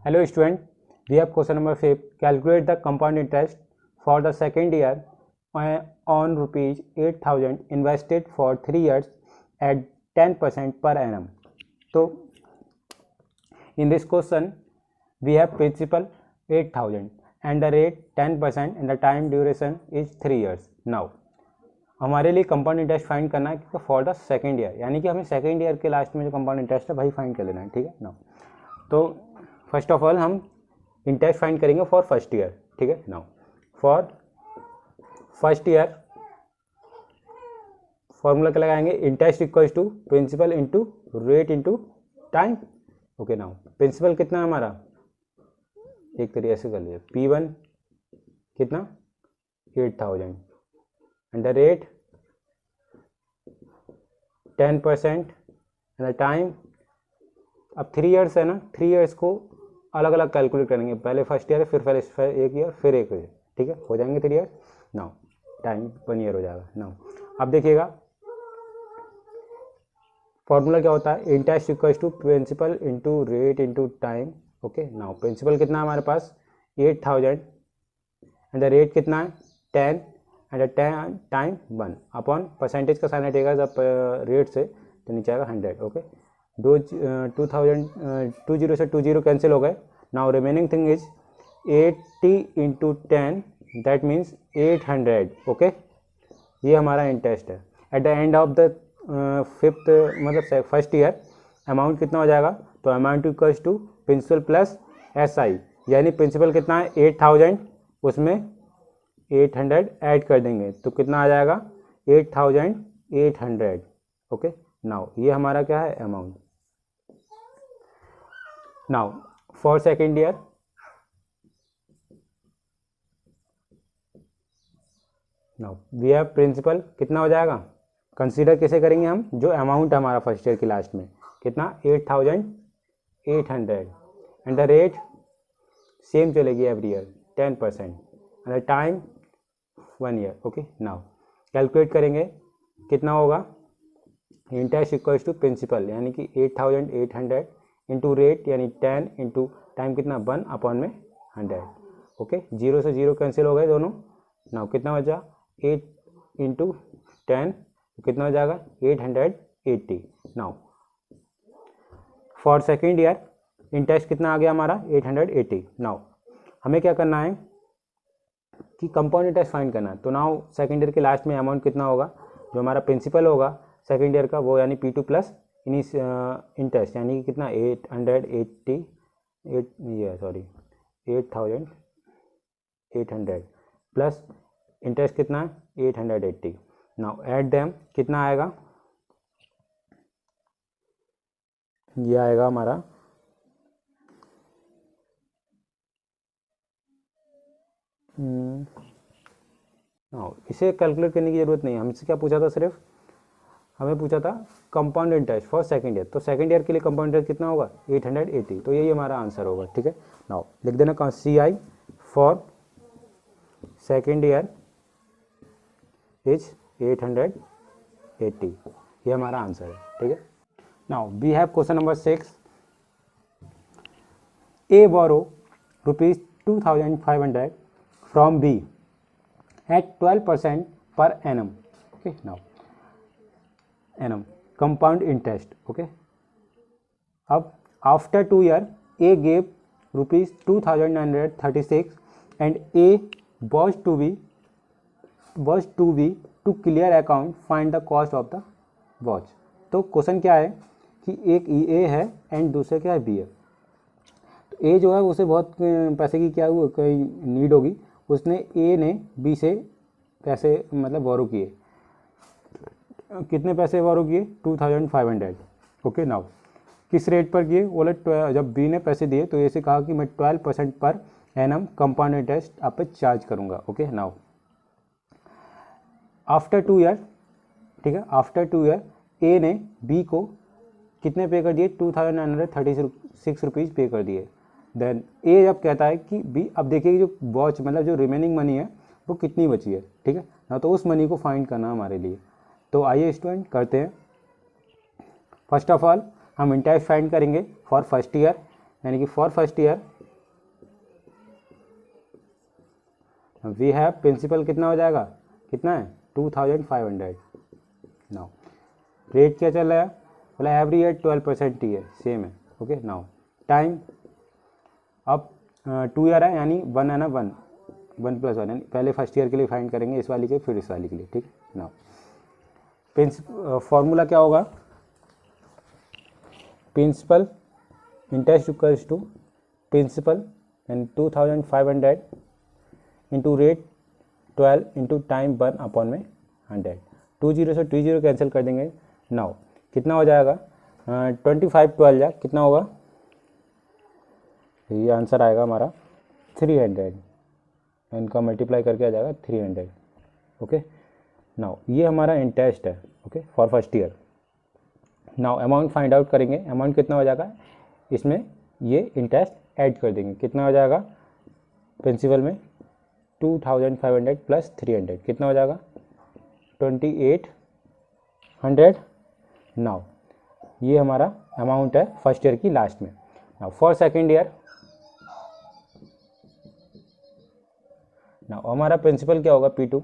Hello student, we have question number 5. Calculate the compound interest for the second year on rupees 8,000 invested for 3 years at 10% per annum. So in this question we have principal 8,000 and the rate 10% and the time duration is 3 years. Now हमारे लिए compound interest find करना है for the second year, यानी कि हमें second year के last में जो कंपाउंड इंटरेस्ट है वही फाइंड कर लेना है. ठीक है ना. तो फर्स्ट ऑफ ऑल हम इंटरेस्ट फाइंड करेंगे फॉर फर्स्ट ईयर. ठीक है ना. फॉर फर्स्ट ईयर फॉर्मूला क्या लगाएंगे, interest equals to principal into rate into time. Okay now principal कितना है हमारा, एक तरीके से कर लीजिए P1 कितना 8,000 and the rate 10% and the time. अब 3 इयर्स है ना, 3 इयर्स को अलग अलग कैलकुलेट करेंगे, पहले फर्स्ट ईयर फिर एक ईयर फिर एक ईयर. ठीक है, हो जाएंगे 3 इयर्स. नाउ टाइम 1 ईयर हो जाएगा. नाउ अब देखिएगा फॉर्मूला क्या होता है, interest equals to principal into rate into time. Okay now principal कितना है हमारे पास 8,000 एंड द रेट कितना है 10 एंड टाइम 1 अपॉन परसेंटेज का साइन हटेगा जब रेट से तो नीचे आएगा 100. ओके 20 से 20 कैंसिल हो गए. Now remaining thing is 80 into 10 that means 800. Okay ये हमारा इंटरेस्ट है. At the end of the fifth मतलब फर्स्ट ईयर अमाउंट कितना हो जाएगा, तो amount equals to principal plus SI, यानी प्रिंसिपल कितना है 8,000 उसमें 800 ऐड कर देंगे तो कितना आ जाएगा 8,800. ओके नाउ ये हमारा क्या है amount. Now for second year now we have principal कितना हो जाएगा, कंसीडर कैसे करेंगे हम, जो अमाउंट है हमारा फर्स्ट ईयर की लास्ट में कितना 8,800 एंड द रेट सेम चलेगी every year 10% and the time 1 year. Okay now calculate करेंगे कितना होगा, इंटरेस्ट इक्वल्स टू प्रिंसिपल यानी कि 8,800 इंटू रेट यानी 10 इंटू टाइम कितना 1 अपॉन में 100. ओके 0 से 0 कैंसिल हो गए दोनों. नाउ कितना बचा 8 इंटू 10 कितना हो जाएगा 880. Now for second year interest कितना आ गया हमारा 880. नाउ हमें क्या करना है कि कंपाउंड इंटरेस्ट फाइंड करना है. तो नाउ सेकेंड ईयर के लास्ट में अमाउंट कितना होगा, जो हमारा प्रिंसिपल होगा सेकेंड ईयर का वो यानी P2 प्लस इंटरेस्ट यानी कि कितना 8,800 प्लस इंटरेस्ट कितना है 880. नाउ ऐड देम कितना आएगा, ये आएगा हमारा इसे कैलकुलेट करने की ज़रूरत नहीं है. हमसे क्या पूछा था, सिर्फ हमें पूछा था compound interest for second year. तो सेकेंड ईयर के लिए कंपाउंड इंटरेस्ट कितना होगा 880. तो यही हमारा आंसर होगा. ठीक है नाउ लिख देना CI for second year is 880. ये हमारा आंसर है. ठीक है now we have question number 6. A borrow rupees 2,500 from B at 12% per annum. Okay now annum compound interest. Okay अब after 2 year A gave rupees 2,936 and A was to be to clear account find the cost of the watch. तो question क्या है कि एक A है and दूसरे क्या है B है. तो A जो है उसे बहुत पैसे की क्या हुआ कोई नीड होगी, उसने A ने B से पैसे मतलब बोरो किए. कितने पैसे बोरो किए 2,500. ओके नाउ किस रेट पर किए, बोले जब B ने पैसे दिए तो ऐसे कहा कि मैं 12% पर एनम कंपाउंड इंटरेस्ट आप पे चार्ज करूँगा. ओके नाउ आफ्टर 2 ईयर, ठीक है आफ्टर 2 ईयर A ने B को कितने पे कर दिए 2,936 रुपीज़ पे कर दिए. देन A जब कहता है कि B, अब देखिए जो वॉच मतलब जो रिमेनिंग मनी है वो कितनी बची है. ठीक है ना, तो उस मनी को फाइंड करना हमारे लिए. तो आइए स्टूडेंट करते हैं. फर्स्ट ऑफ ऑल हम इंटरेस्ट फाइंड करेंगे फॉर फर्स्ट ईयर, यानी कि for first year we have principal कितना हो जाएगा, कितना है 2500। नाउ रेट क्या चल रहा है, बोला एवरी ईयर 12% ही है, सेम है। ओके नाउ टाइम, अब 2 ईयर है यानी 1 है ना, 1 + 1 यानी पहले फर्स्ट ईयर के लिए फाइंड करेंगे, इस वाली के फिर इस वाली के लिए, ठीक। नाउ फॉर्मूला क्या होगा, principal interest equals to principal यानी 2500 इंटू रेट 12 इंटू टाइम 1/100। 20 से 20 कैंसिल कर देंगे। नाउ कितना हो जाएगा, 25 12 जा कितना होगा, ये आंसर आएगा हमारा 300, इनका मल्टीप्लाई करके आ जाएगा 300। ओके नाउ ये हमारा इंटरेस्ट है, okay for first year. Now amount find out करेंगे, अमाउंट कितना हो जाएगा, इसमें ये इंटरेस्ट ऐड कर देंगे, कितना हो जाएगा प्रिंसिपल में 2500 प्लस 300 कितना हो जाएगा 2800। नाउ ये हमारा अमाउंट है फर्स्ट ईयर की लास्ट में। Now for second year, now हमारा प्रिंसिपल क्या होगा P2,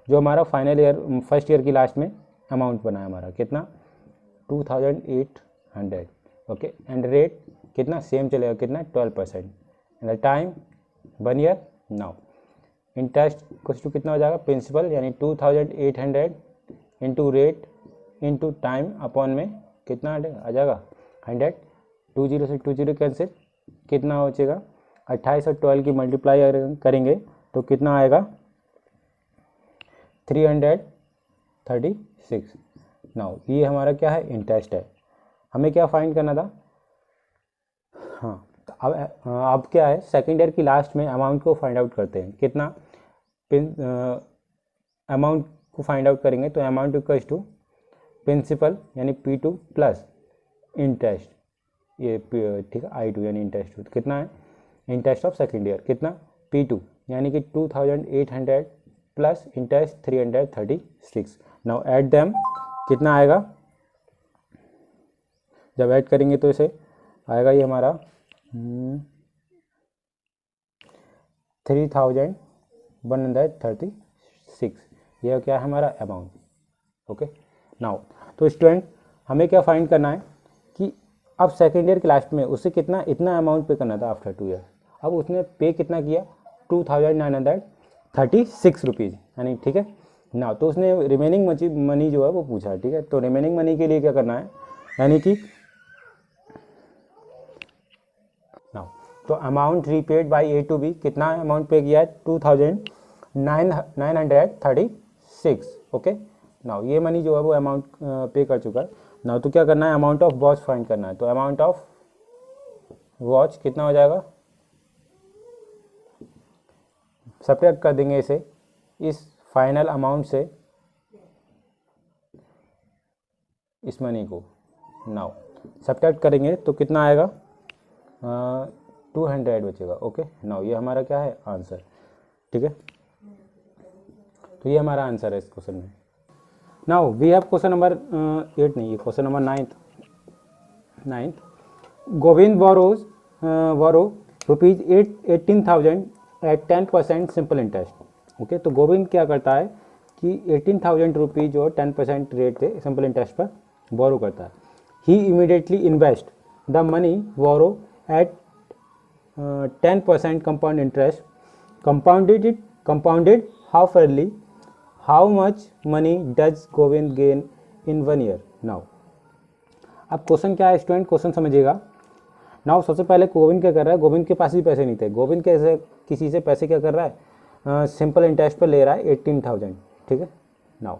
जो हमारा फाइनल ईयर फर्स्ट ईयर की लास्ट में अमाउंट बना है हमारा कितना 2800। ओके एंड रेट कितना सेम चलेगा, कितना 12% and the time 1 year. Now interest कुछ टू कितना हो जाएगा, प्रिंसिपल यानी 2800 into rate into time upon में कितना आ जाएगा 100। 20 से 20 कैंसिल, कितना हो जाएगा 28 और 12 की मल्टीप्लाई करेंगे तो कितना आएगा 336। नाउ ये हमारा क्या है इंटरेस्ट है, हमें क्या फाइंड करना था। हाँ तो अब क्या है सेकेंड ईयर की लास्ट में अमाउंट को फाइंड आउट करते हैं, कितना अमाउंट को फाइंड आउट करेंगे तो अमाउंट इक्वल्स टू प्रिंसिपल यानी P2 प्लस इंटरेस्ट, ये ठीक है I2 यानी इंटरेस्ट कितना है, इंटरेस्ट ऑफ सेकेंड ईयर कितना P2 यानी कि 2800 plus interest 336। Now add them कितना आएगा, जब ऐड करेंगे तो इसे आएगा ये हमारा 3136, यह क्या है हमारा अमाउंट। ओके नाउ तो स्टूडेंट हमें क्या फाइंड करना है कि अब सेकेंड ईयर के लास्ट में उससे कितना इतना अमाउंट पे करना था आफ्टर 2 ईयर, अब उसने पे कितना किया 2936 रुपीज़ यानी, ठीक है ना। तो उसने रिमेनिंग मनी जो है वो पूछा, ठीक है। तो रिमेनिंग मनी के लिए क्या करना है, यानी कि नाउ तो amount repaid by A to B, कितना अमाउंट पे किया है 2936। ओके नाउ ये मनी जो है वो अमाउंट पे कर चुका है। नाउ तो क्या करना है, अमाउंट ऑफ वॉच फाइंड करना है। तो अमाउंट ऑफ वॉच कितना हो जाएगा, सब्ट्रैक्ट कर देंगे इसे इस फाइनल अमाउंट से, इस मनी को। नाउ सब्ट्रैक्ट करेंगे तो कितना आएगा 200 बचेगा। ओके नाउ ये हमारा क्या है आंसर, ठीक है। तो ये हमारा आंसर है इस क्वेश्चन में। Now we have question number 8 नहीं, ये question number 9th। Govind borrow rupees 18,000 at 10% simple interest. Okay तो गोविंद क्या करता है कि 18,000 रुपीज़ जो 10% रेट पे सिंपल इंटरेस्ट पर बोरो करता है। He immediately invest the money borrow at 10% compound interest, compounded half yearly. How much money does Govind gain in 1 year? Now अब क्वेश्चन क्या है स्टूडेंट, क्वेश्चन समझिएगा। नाउ सबसे पहले गोविंद क्या कर रहा है, गोविंद के पास भी पैसे नहीं थे, गोविंद कैसे किसी से पैसे क्या कर रहा है, सिंपल इंटरेस्ट पर ले रहा है 18,000, ठीक है। नाउ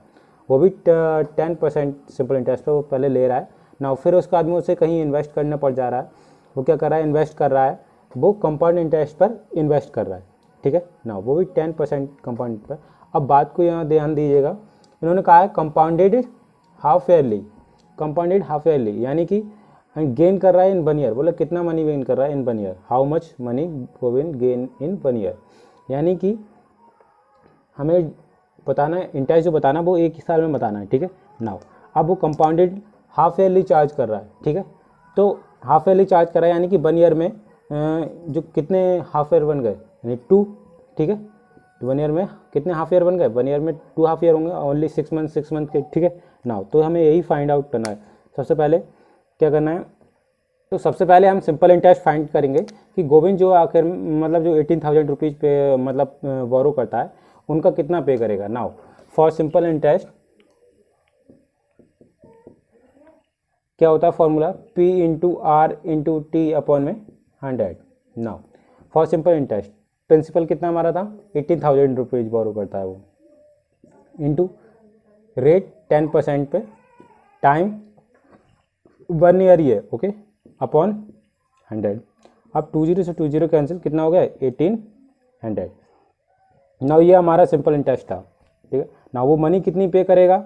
वो भी 10% सिंपल इंटरेस्ट पर वो पहले ले रहा है। नाउ फिर उसके बाद में उसे कहीं इन्वेस्ट करना पड़ जा रहा है, वो क्या कर रहा है इन्वेस्ट कर रहा है, वो कंपाउंड इंटरेस्ट पर इन्वेस्ट कर रहा है, ठीक है ना, वो भी 10% कंपाउंड पर। अब बात को यहाँ ध्यान दीजिएगा, इन्होंने कहा है compounded half yearly, compounded half yearly यानी कि गेन कर रहा है इन 1 ईयर। बोला कितना मनी गेन कर रहा है इन 1 year, how much money Govind gain in 1 year, यानी कि हमें बताना है इंटरेस्ट जो बताना वो 1 साल में बताना है, ठीक है। नाउ अब वो कंपाउंडेड हाफ ईयरली चार्ज कर रहा है, ठीक है। तो हाफ ईयरली चार्ज कर रहा है यानी कि 1 ईयर में जो कितने हाफ ईयर बन गए यानी 2, ठीक है तो 1 ईयर में कितने हाफ ईयर बन गए, 1 ईयर में 2 हाफ ईयर होंगे, ओनली 6 मंथ के, ठीक है नाउ। तो हमें यही फाइंड आउट करना है। सबसे पहले क्या करना है, तो सबसे पहले हम सिंपल इंटरेस्ट फाइंड करेंगे कि गोविंद जो आखिर मतलब जो 18,000 रुपीज़ पे मतलब बोरो करता है उनका कितना पे करेगा। नाउ फॉर सिंपल इंटरेस्ट क्या होता है formula, P into R into T upon में 100। Now for simple interest principal कितना हमारा था, 18,000 रुपीज़ बोरो करता है वो, इंटू रेट 10% पे, टाइम 1 ईयर ही है, ओके, अपॉन 100। अब 20 से 20 कैंसिल, कितना हो गया 1800। नाउ ये हमारा सिंपल इंटरेस्ट था, ठीक है ना। वो मनी कितनी पे करेगा,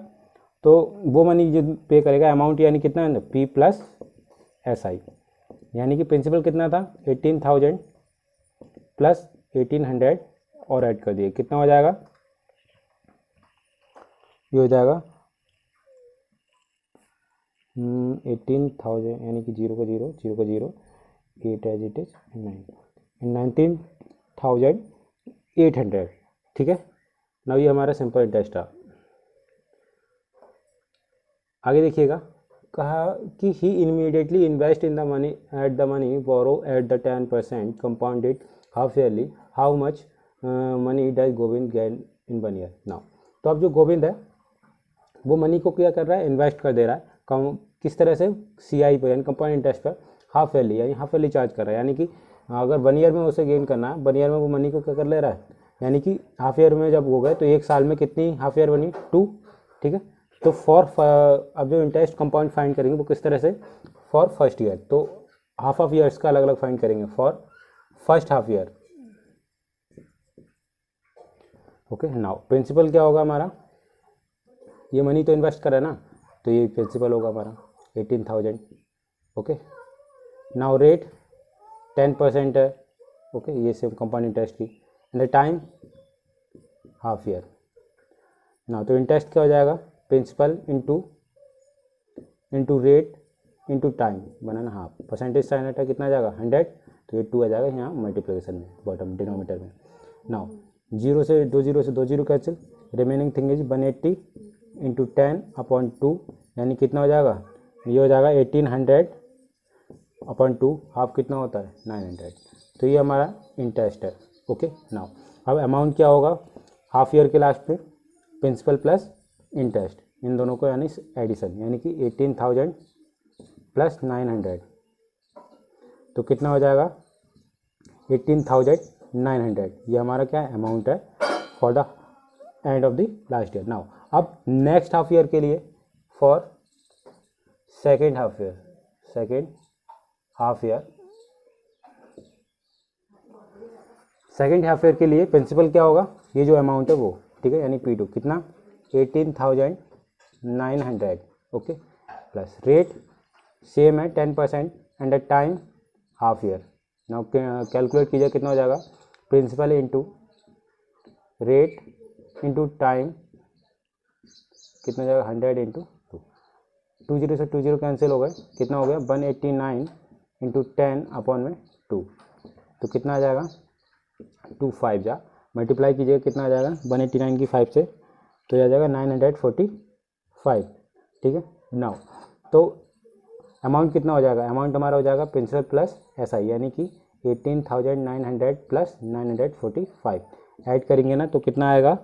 तो वो मनी जो पे करेगा अमाउंट यानी कितना है P प्लस SI, यानी कि प्रिंसिपल कितना था 18,000 प्लस 1800 और ऐड कर दिए, कितना हो जाएगा, ये हो जाएगा 18,000 यानी कि 0 का 0 0 का 0 8 एज इट इज 19,800, ठीक है ना। ये हमारा सिंपल इंटरेस्ट था। आगे देखिएगा, कहा कि he immediately invest in the money at the money borrow at the 10% compounded half yearly, how much money does Govind gain in 1 year. Now तो अब जो गोविंद है वो मनी को क्या कर रहा है, इन्वेस्ट कर दे रहा है, कम किस तरह से, CI पर यानी कंपाउंड इंटरेस्ट पर हाफ ईयरली, यानी हाफ ईयरली चार्ज कर रहा है। यानी कि अगर 1 ईयर में उसे गेन करना है, 1 ईयर में वो मनी को क्या कर ले रहा है, यानी कि हाफ ईयर में जब हो गए तो 1 साल में कितनी हाफ ईयर बनी 2, ठीक है। तो फॉर अब जो इंटरेस्ट कंपाउंड फाइंड करेंगे वो किस तरह से, फॉर फर्स्ट ईयर, तो हाफ ऑफ ईयर्स का अलग अलग फाइंड करेंगे, for first half year, okay. Now principal क्या होगा हमारा, ये मनी तो इन्वेस्ट करा है ना, तो ये प्रिंसिपल होगा हमारा 18,000, ओके। नाउ रेट 10% है, ओके, ये सेम कंपाउंड इंटरेस्ट की, and time half year. Now तो इंटरेस्ट क्या हो जाएगा, principal into rate into time, 1.5, percentage sign हटा कितना आ जाएगा 100, तो ये 2 आ जाएगा यहाँ मल्टीप्लिकेशन में, बॉटम डिनोमीटर में। नाउ 0 से 2 0 cancel, remaining thing is 180 into 10 upon 2, यानी कितना हो जाएगा, ये हो जाएगा 1800 अपॉन 2, हाफ कितना होता है 900। तो ये हमारा इंटरेस्ट है, ओके। नाउ अब अमाउंट क्या होगा हाफ ईयर के लास्ट में, प्रिंसिपल प्लस इंटरेस्ट इन दोनों को यानी एडिशन, यानी कि 18,000 प्लस 900, तो कितना हो जाएगा 18,900। ये हमारा क्या अमाउंट है for the end of the last year. Now अब नेक्स्ट हाफ ईयर के लिए, for second half year, second half year के लिए प्रिंसिपल क्या होगा, ये जो अमाउंट है वो, ठीक है, यानी P2 कितना 18,900, ओके, प्लस रेट सेम है 10% and time half year. Now calculate कीजिए कितना हो जाएगा, principal into rate into time कितना हो जाएगा 100 इंटू 2, 20 से 20 कैंसिल हो गए, कितना हो गया 189 इंटू 10 अपॉन में 2, तो कितना आ जाएगा 25 जा मल्टीप्लाई कीजिएगा कितना आ जाएगा 189 की 5 से, तो आ जाएगा 945, ठीक है। नाउ तो अमाउंट कितना हो जाएगा, अमाउंट हमारा हो जाएगा प्रिंसिपल प्लस SI, यानी कि 18,900 प्लस 945 ऐड करेंगे ना, तो कितना आएगा,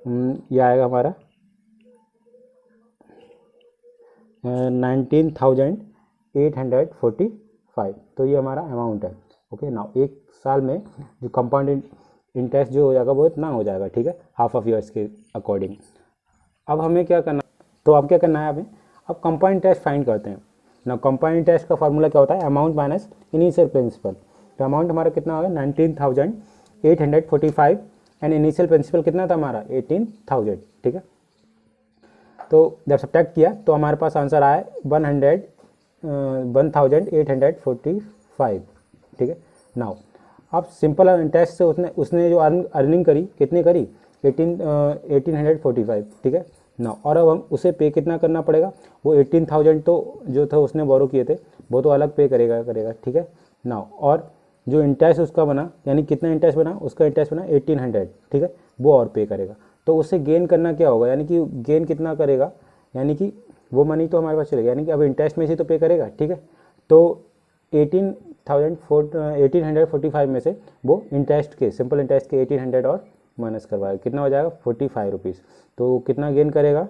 ये आएगा हमारा 19,845, तो ये हमारा अमाउंट है, ओके। नाउ 1 साल में जो कंपाउंड इंटरेस्ट जो हो जाएगा वो इतना हो जाएगा, ठीक है, हाफ ऑफ ईयर्स के अकॉर्डिंग। अब हमें क्या करना, तो अब क्या करना है हमें, अब कंपाउंड इंटरेस्ट फाइंड करते हैं ना। कंपाउंड इंटरेस्ट का फार्मूला क्या होता है, अमाउंट माइनस इनिशियल प्रिंसिपल। तो अमाउंट हमारा कितना होगा 19,845 एंड इनिशियल प्रिंसिपल कितना था हमारा 18,000, ठीक है। तो जब सब्ट्रैक्ट किया तो हमारे पास आंसर आया 1,845, ठीक है। नाउ अब सिंपल इंटरेस्ट से उसने जो अर्निंग करी कितनी करी 1845, ठीक है ना। और अब हम उसे पे कितना करना पड़ेगा, वो 18,000 तो जो था उसने बोरो किए थे वो तो अलग पे करेगा, ठीक है ना। और जो इंटरेस्ट उसका बना, यानी कितना इंटरेस्ट बना, उसका इंटरेस्ट बना 1800, ठीक है, वो और पे करेगा। तो उससे गेन करना क्या होगा, यानी कि गेन कितना करेगा, यानी कि वो मनी तो हमारे पास चलेगा, यानी कि अब इंटरेस्ट में से तो पे करेगा, ठीक है। तो 1845 में से वो इंटरेस्ट के, सिंपल इंटरेस्ट के 1800 और माइनस करवाएगा, कितना हो जाएगा 45 रुपीज़। तो कितना गेन करेगा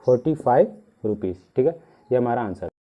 45 रुपीज़, ठीक है, ये हमारा आंसर।